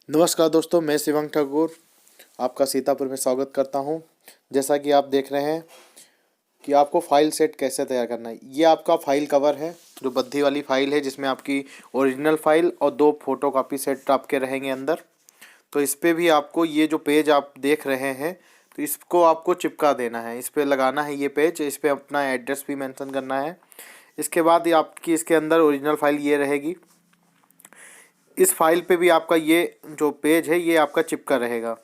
नमस्कार दोस्तों, मैं शिवंग ठाकुर आपका सीतापुर में स्वागत करता हूं। जैसा कि आप देख रहे हैं कि आपको फ़ाइल सेट कैसे तैयार करना है। ये आपका फ़ाइल कवर है, जो बद्धी वाली फ़ाइल है, जिसमें आपकी ओरिजिनल फ़ाइल और 2 फ़ोटोकॉपी सेट आपके रहेंगे अंदर। तो इस पे भी आपको ये जो पेज आप देख रहे हैं, तो इसको आपको चिपका देना है, इस पे लगाना है ये पेज, इस पे अपना एड्रेस भी मेंशन करना है। इसके बाद ये आपकी इसके अंदर ओरिजिनल फ़ाइल ये रहेगी। इस फाइल पे भी आपका ये जो पेज है ये आपका चिपका रहेगा।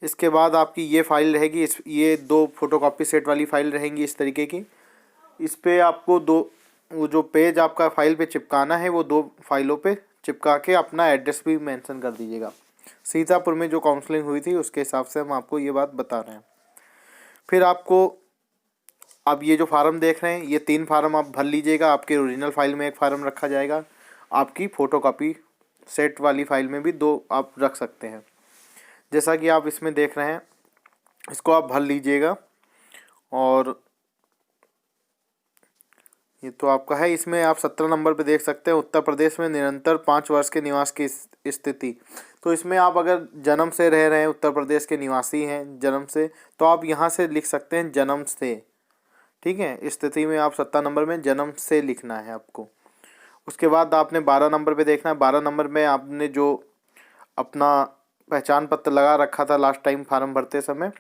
इसके बाद आपकी ये फाइल रहेगी, इस ये 2 फोटोकॉपी सेट वाली फाइल रहेंगी इस तरीके की। इस पे आपको वो जो पेज आपका फाइल पे चिपकाना है, वो 2 फाइलों पे चिपका के अपना एड्रेस भी मेंशन कर दीजिएगा। सीतापुर में जो काउंसलिंग हुई थी उसके हिसाब से हम आपको ये बात बता रहे हैं। फिर आपको अब ये जो फार्म देख रहे हैं, ये 3 फार्म आप भर लीजिएगा। आपके ओरिजिनल फाइल में एक फार्म रखा जाएगा, आपकी फ़ोटोकॉपी सेट वाली फाइल में भी 2 आप रख सकते हैं। जैसा कि आप इसमें देख रहे हैं, इसको आप भर लीजिएगा। और ये तो आपका है। इसमें आप 17 नंबर पे देख सकते हैं, उत्तर प्रदेश में निरंतर 5 वर्ष के निवास की स्थिति। तो इसमें आप अगर जन्म से रह रहे हैं, उत्तर प्रदेश के निवासी हैं जन्म से, तो आप यहाँ से लिख सकते हैं जन्म से। ठीक है, स्थिति में आप 17 नंबर में जन्म से लिखना है आपको। उसके बाद आपने 12 नंबर पे देखना है। 12 नंबर में आपने जो अपना पहचान पत्र लगा रखा था लास्ट टाइम फार्म भरते समय,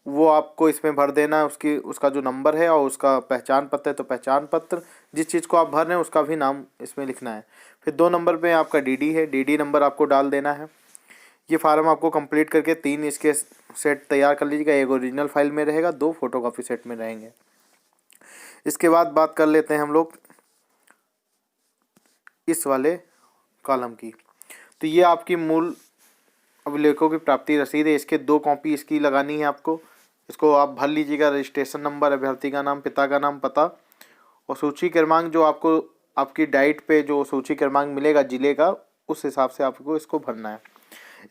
वो आपको इसमें भर देना है। उसका जो नंबर है और उसका पहचान पत्र है, तो पहचान पत्र जिस चीज़ को आप भर रहे हैं उसका भी नाम इसमें लिखना है। फिर 2 नंबर पे आपका डीडी है, डीडी नंबर आपको डाल देना है। ये फार्म आपको कंप्लीट करके 3 इसके सेट तैयार कर लीजिएगा। एक ओरिजिनल फाइल में रहेगा, 2 फोटोकॉपी सेट में रहेंगे। इसके बाद बात कर लेते हैं हम लोग इस वाले कॉलम की। तो ये आपकी मूल अभिलेखों की प्राप्ति रसीद है। इसके 2 कॉपी इसकी लगानी है आपको। इसको आप भर लीजिएगा। रजिस्ट्रेशन नंबर, अभ्यर्थी का नाम, पिता का नाम, पता और सूची क्रमांक, जो आपको आपकी डाइट पे जो सूची क्रमांक मिलेगा जिले का, उस हिसाब से आपको इसको भरना है।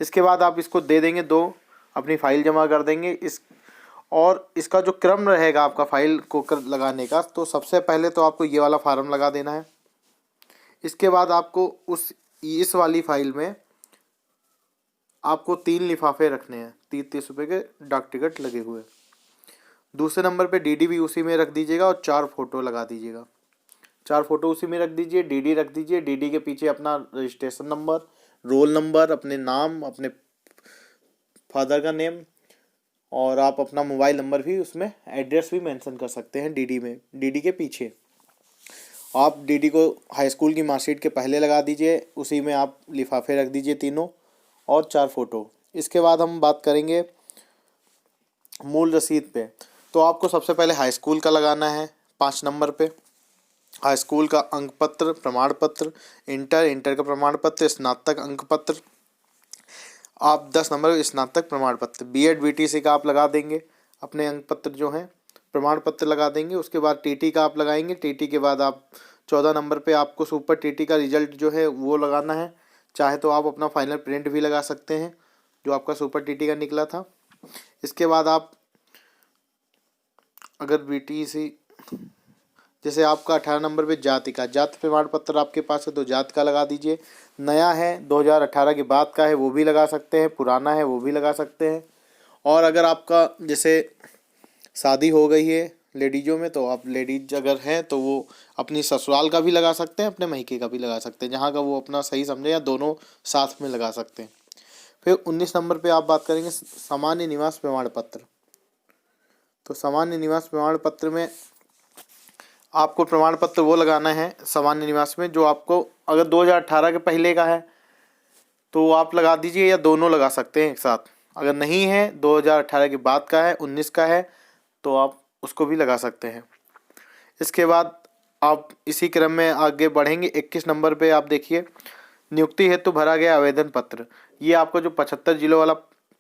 इसके बाद आप इसको दे देंगे, 2 अपनी फ़ाइल जमा कर देंगे। और इसका जो क्रम रहेगा आपका फ़ाइल को लगाने का, तो सबसे पहले तो आपको ये वाला फार्म लगा देना है। इसके बाद आपको इस वाली फ़ाइल में आपको 3 लिफाफे रखने हैं, 30-30 रुपये के डाक टिकट लगे हुए। दूसरे नंबर पे डीडी भी उसी में रख दीजिएगा और 4 फोटो लगा दीजिएगा। 4 फोटो उसी में रख दीजिए, डीडी रख दीजिए। डीडी के पीछे अपना रजिस्ट्रेशन नंबर, रोल नंबर, अपने नाम, अपने फादर का नेम, और आप अपना मोबाइल नंबर भी उसमें, एड्रेस भी मेंशन कर सकते हैं डीडी में। डीडी के पीछे आप डीडी को हाई स्कूल की मार्कशीट के पहले लगा दीजिए, उसी में आप लिफाफे रख दीजिए तीनों, और 4 फोटो। इसके बाद हम बात करेंगे मूल रसीद पे। तो आपको सबसे पहले हाई स्कूल का लगाना है 5 नंबर पे। हाई स्कूल का अंक पत्र, प्रमाण पत्र, इंटर का प्रमाण पत्र, स्नातक अंक पत्र। आप 10 नंबर स्नातक प्रमाण पत्र, बीएड बीटीसी का आप लगा देंगे, अपने अंक पत्र जो हैं, प्रमाण पत्र लगा देंगे। उसके बाद टीटी का आप लगाएंगे। टीटी के बाद आप 14 नंबर पे आपको सुपर टीटी का रिजल्ट जो है वो लगाना है। चाहे तो आप अपना फाइनल प्रिंट भी लगा सकते हैं जो आपका सुपर टीटी का निकला था। इसके बाद आप अगर बीटीसी, जैसे आपका 18 नंबर पे जाति प्रमाण पत्र आपके पास है तो जाति का लगा दीजिए। नया है, 2018 के बाद का है, वो भी लगा सकते हैं। पुराना है, वो भी लगा सकते हैं। और अगर आपका जैसे शादी हो गई है लेडीज़ों में, तो आप लेडीज अगर हैं तो वो अपनी ससुराल का भी लगा सकते हैं, अपने मायके का भी लगा सकते हैं, जहाँ का वो अपना सही समझे, या दोनों साथ में लगा सकते हैं। फिर 19 नंबर पे आप बात करेंगे सामान्य निवास प्रमाण पत्र। तो सामान्य निवास प्रमाण पत्र में आपको प्रमाण पत्र वो लगाना है सामान्य निवास में, जो आपको अगर 2018 के पहले का है तो आप लगा दीजिए, या दोनों लगा सकते हैं एक साथ। अगर नहीं है, 2018 के बाद का है, 19 का है, तो आप उसको भी लगा सकते हैं। इसके बाद आप इसी क्रम में आगे बढ़ेंगे। 21 नंबर पे आप देखिए, नियुक्ति हेतु भरा गया आवेदन पत्र। ये आपको जो 75 जिलों वाला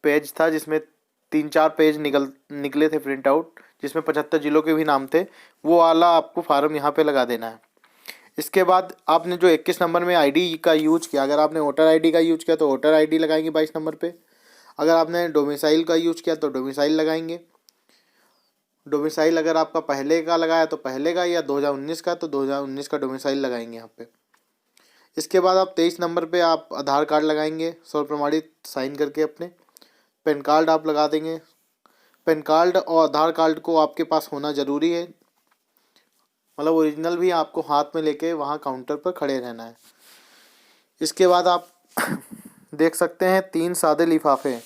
पेज था, जिसमें 3-4 पेज निकले थे प्रिंट आउट, जिसमें 75 जिलों के भी नाम थे, वो वाला आपको फार्म यहाँ पे लगा देना है। इसके बाद आपने जो 21 नंबर में आईडी का यूज किया, अगर आपने वोटर आईडी का यूज किया तो वोटर आईडी लगाएंगे 22 नंबर पे। अगर आपने डोमिसाइल का यूज किया तो डोमिसाइल लगाएंगे। डोमिसाइल अगर आपका पहले का लगाया तो पहले का, या 2019 का तो 2019 का डोमिसाइल लगाएंगे यहाँ पे। इसके बाद आप 23 नंबर पे आप आधार कार्ड लगाएंगे स्व प्रमाणित साइन करके अपने। पैन कार्ड आप लगा देंगे। पैन कार्ड और आधार कार्ड को आपके पास होना ज़रूरी है, मतलब ओरिजिनल भी आपको हाथ में लेके वहाँ काउंटर पर खड़े रहना है। इसके बाद आप देख सकते हैं 3 सादे लिफाफे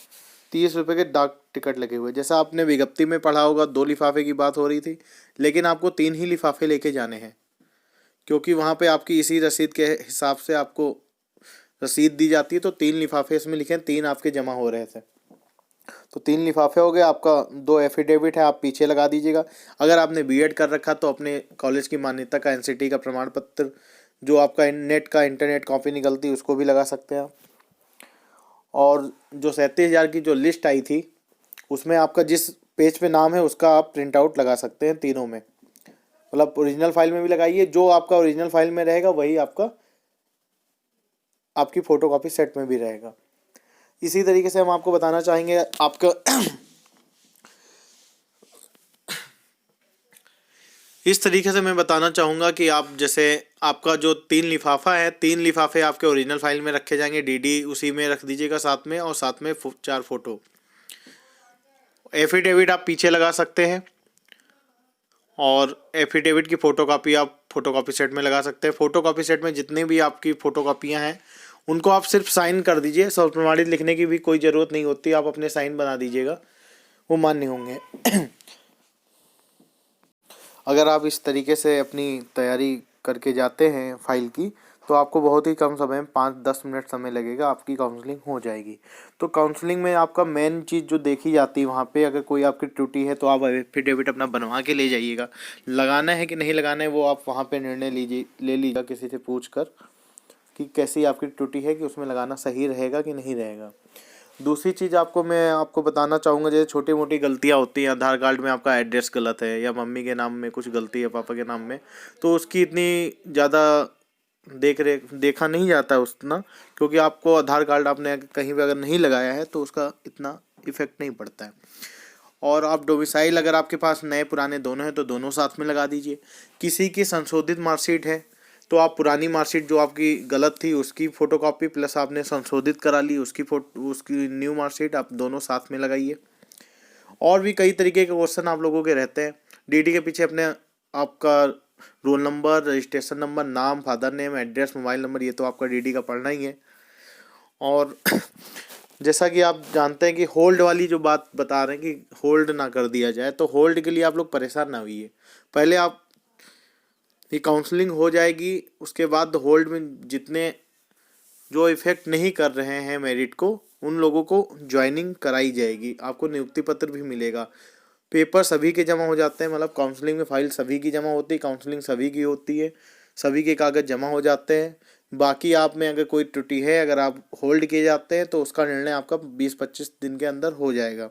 30 रुपये के डाक टिकट लगे हुए। जैसा आपने विज्ञप्ति में पढ़ा होगा 2 लिफाफे की बात हो रही थी, लेकिन आपको 3 ही लिफाफे लेके जाने हैं, क्योंकि वहाँ पे आपकी इसी रसीद के हिसाब से आपको रसीद दी जाती है। तो 3 लिफाफे इसमें लिखे हैं, 3 आपके जमा हो रहे थे, तो 3 लिफाफे हो गए। आपका 2 एफिडेविट है, आप पीछे लगा दीजिएगा। अगर आपने बीएड कर रखा तो अपने कॉलेज की मान्यता का एनसीटी का प्रमाण पत्र, जो आपका नेट का इंटरनेट कॉपी निकलती है, उसको भी लगा सकते हैं आप। और जो 37,000 की जो लिस्ट आई थी, उसमें आपका जिस पेज पे नाम है उसका आप प्रिंट आउट लगा सकते हैं तीनों में, मतलब ओरिजिनल फाइल में भी लगाइए। जो आपका ओरिजिनल फाइल में रहेगा वही आपका आपकी फ़ोटोकॉपी सेट में भी रहेगा। इसी तरीके से हम आपको बताना चाहेंगे आपका इस तरीके से मैं बताना चाहूँगा कि आप जैसे आपका जो 3 लिफाफा है, 3 लिफाफे आपके ओरिजिनल फाइल में रखे जाएंगे, डीडी उसी में रख दीजिएगा साथ में, और साथ में 4 फोटो। एफिडेविट आप पीछे लगा सकते हैं, और एफिडेविट की फ़ोटोकॉपी आप फ़ोटोकॉपी सेट में लगा सकते हैं। फ़ोटोकॉपी सेट में जितनी भी आपकी फ़ोटोकॉपियाँ हैं उनको आप सिर्फ साइन कर दीजिए, स्व प्रमाणित लिखने की भी कोई ज़रूरत नहीं होती, आप अपने साइन बना दीजिएगा, वो मान्य होंगे। अगर आप इस तरीके से अपनी तैयारी करके जाते हैं फाइल की, तो आपको बहुत ही कम समय में 5-10 मिनट समय लगेगा, आपकी काउंसलिंग हो जाएगी। तो काउंसलिंग में आपका मेन चीज़ जो देखी जाती है वहाँ पे, अगर कोई आपकी त्रुटि है तो आप एफिडेविट अपना बनवा के ले जाइएगा। लगाना है कि नहीं लगाना है वो आप वहाँ पे निर्णय ले लीजिएगा किसी से पूछ कर कि कैसी आपकी त्रुटि है, कि उसमें लगाना सही रहेगा कि नहीं रहेगा। दूसरी चीज़ मैं आपको बताना चाहूँगा, जैसे छोटी मोटी गलतियाँ होती हैं, आधार कार्ड में आपका एड्रेस गलत है या मम्मी के नाम में कुछ गलती है, पापा के नाम में, तो उसकी इतनी ज़्यादा देखा नहीं जाता उतना, क्योंकि आपको आधार कार्ड आपने कहीं पे अगर नहीं लगाया है तो उसका इतना इफेक्ट नहीं पड़ता है। और आप डोमिसाइल अगर आपके पास नए पुराने दोनों हैं तो दोनों साथ में लगा दीजिए। किसी की संशोधित मार्कशीट है तो आप पुरानी मार्कशीट जो आपकी गलत थी उसकी फ़ोटोकॉपी प्लस आपने संशोधित करा ली उसकी न्यू मार्कशीट आप दोनों साथ में लगाइए। और भी कई तरीके के क्वेश्चन आप लोगों के रहते हैं। डीडी के पीछे अपने आपका रोल नंबर, रजिस्ट्रेशन नंबर, नाम, father name, address, mobile number, ये तो आपका डीडी का पढ़ना ही है। और जैसा कि आप जानते हैं कि होल्ड वाली जो बात बता रहे हैं कि होल्ड ना कर दिया जाए, तो होल्ड के लिए आप लोग परेशान ना होइए। पहले आप ये काउंसलिंग हो जाएगी, उसके बाद होल्ड में जितने जो इफ़ेक्ट नहीं कर रहे हैं मेरिट को, उन लोगों को ज्वाइनिंग कराई जाएगी, आपको नियुक्ति पत्र भी मिलेगा। पेपर सभी के जमा हो जाते हैं, मतलब काउंसलिंग में फाइल सभी की जमा होती है, काउंसलिंग सभी की होती है, सभी के कागज़ जमा हो जाते हैं। बाकी आप में अगर कोई त्रुटि है, अगर आप होल्ड किए जाते हैं तो उसका निर्णय आपका 20-25 दिन के अंदर हो जाएगा।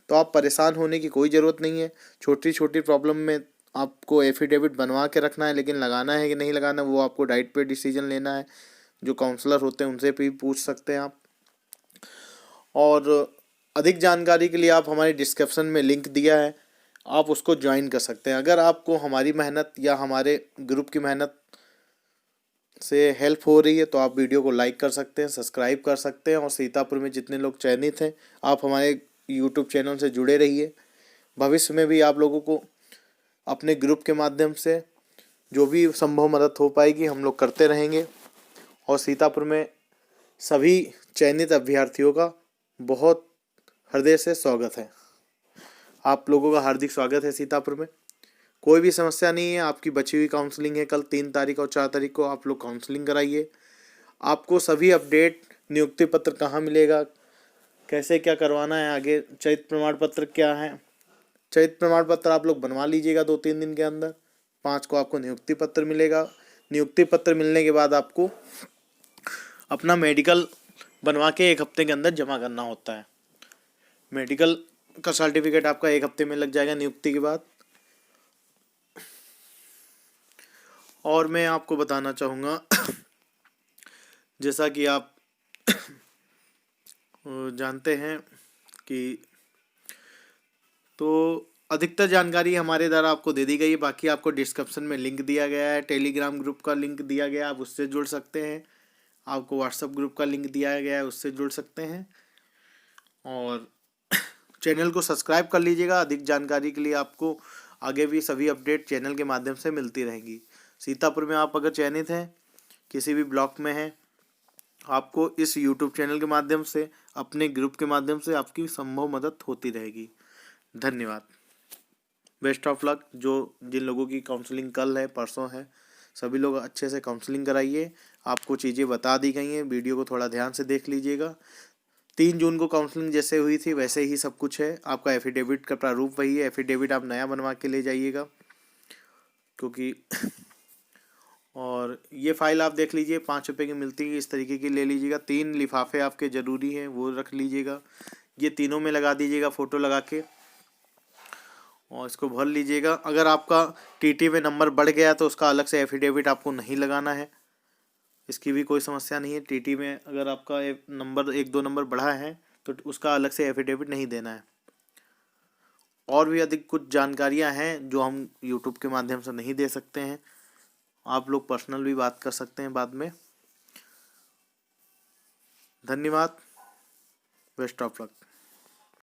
तो आप परेशान होने की कोई ज़रूरत नहीं है। छोटी छोटी प्रॉब्लम में आपको एफिडेविट बनवा के रखना है, लेकिन लगाना है कि नहीं लगाना वो आपको डाइट पे डिसीजन लेना है। जो काउंसलर होते हैं उनसे भी पूछ सकते हैं आप। और अधिक जानकारी के लिए आप हमारे डिस्क्रिप्शन में लिंक दिया है, आप उसको ज्वाइन कर सकते हैं। अगर आपको हमारी मेहनत या हमारे ग्रुप की मेहनत से हेल्प हो रही है तो आप वीडियो को लाइक कर सकते हैं, सब्सक्राइब कर सकते हैं, और सीतापुर में जितने लोग चयनित हैं आप हमारे यूट्यूब चैनल से जुड़े रहिए। भविष्य में भी आप लोगों को अपने ग्रुप के माध्यम से जो भी संभव मदद हो पाएगी हम लोग करते रहेंगे। और सीतापुर में सभी चयनित अभ्यर्थियों का बहुत हृदय से स्वागत है। आप लोगों का हार्दिक स्वागत है सीतापुर में। कोई भी समस्या नहीं है, आपकी बची हुई काउंसलिंग है, कल 3 तारीख और 4 तारीख को आप लोग काउंसलिंग कराइए। आपको सभी अपडेट, नियुक्ति पत्र कहाँ मिलेगा, कैसे क्या करवाना है आगे, चयनित प्रमाण पत्र क्या है, चयनित प्रमाण पत्र आप लोग बनवा लीजिएगा 2-3 दिन के अंदर। 5 को आपको नियुक्ति पत्र मिलेगा। नियुक्ति पत्र मिलने के बाद आपको अपना मेडिकल बनवा के 1 हफ्ते के अंदर जमा करना होता है। मेडिकल का सर्टिफिकेट आपका 1 हफ्ते में लग जाएगा नियुक्ति के बाद। और मैं आपको बताना चाहूँगा जैसा कि आप जानते हैं कि तो अधिकतर जानकारी हमारे द्वारा आपको दे दी गई है। बाकी आपको डिस्क्रिप्शन में लिंक दिया गया है, टेलीग्राम ग्रुप का लिंक दिया गया है, आप उससे जुड़ सकते हैं। आपको व्हाट्सएप ग्रुप का लिंक दिया गया है, उससे जुड़ सकते हैं। और चैनल को सब्सक्राइब कर लीजिएगा। अधिक जानकारी के लिए आपको आगे भी सभी अपडेट चैनल के माध्यम से मिलती रहेंगी। सीतापुर में आप अगर चयनित हैं, किसी भी ब्लॉक में हैं, आपको इस यूट्यूब चैनल के माध्यम से, अपने ग्रुप के माध्यम से आपकी संभव मदद होती रहेगी। धन्यवाद। Best of luck. जिन लोगों की काउंसलिंग कल है, परसों है, सभी लोग अच्छे से काउंसलिंग कराइए। आपको चीज़ें बता दी गई हैं, वीडियो को थोड़ा ध्यान से देख लीजिएगा। 3 जून को काउंसलिंग जैसे हुई थी वैसे ही सब कुछ है। आपका एफिडेविट का प्रारूप वही है। एफिडेविट आप नया बनवा के ले जाइएगा, क्योंकि और ये फाइल आप देख लीजिए, 5 रुपये की मिलती है, इस तरीके की ले लीजिएगा। 3 लिफाफे आपके ज़रूरी हैं, वो रख लीजिएगा। ये तीनों में लगा दीजिएगा फ़ोटो लगा के, और इसको भर लीजिएगा। अगर आपका टीटी में नंबर बढ़ गया तो उसका अलग से एफिडेविट आपको नहीं लगाना है, इसकी भी कोई समस्या नहीं है। टीटी में अगर आपका नंबर 1-2 नंबर बढ़ा है तो उसका अलग से एफिडेविट नहीं देना है। और भी अधिक कुछ जानकारियां हैं जो हम यूट्यूब के माध्यम से नहीं दे सकते हैं, आप लोग पर्सनल भी बात कर सकते हैं बाद में। धन्यवाद। Best of luck.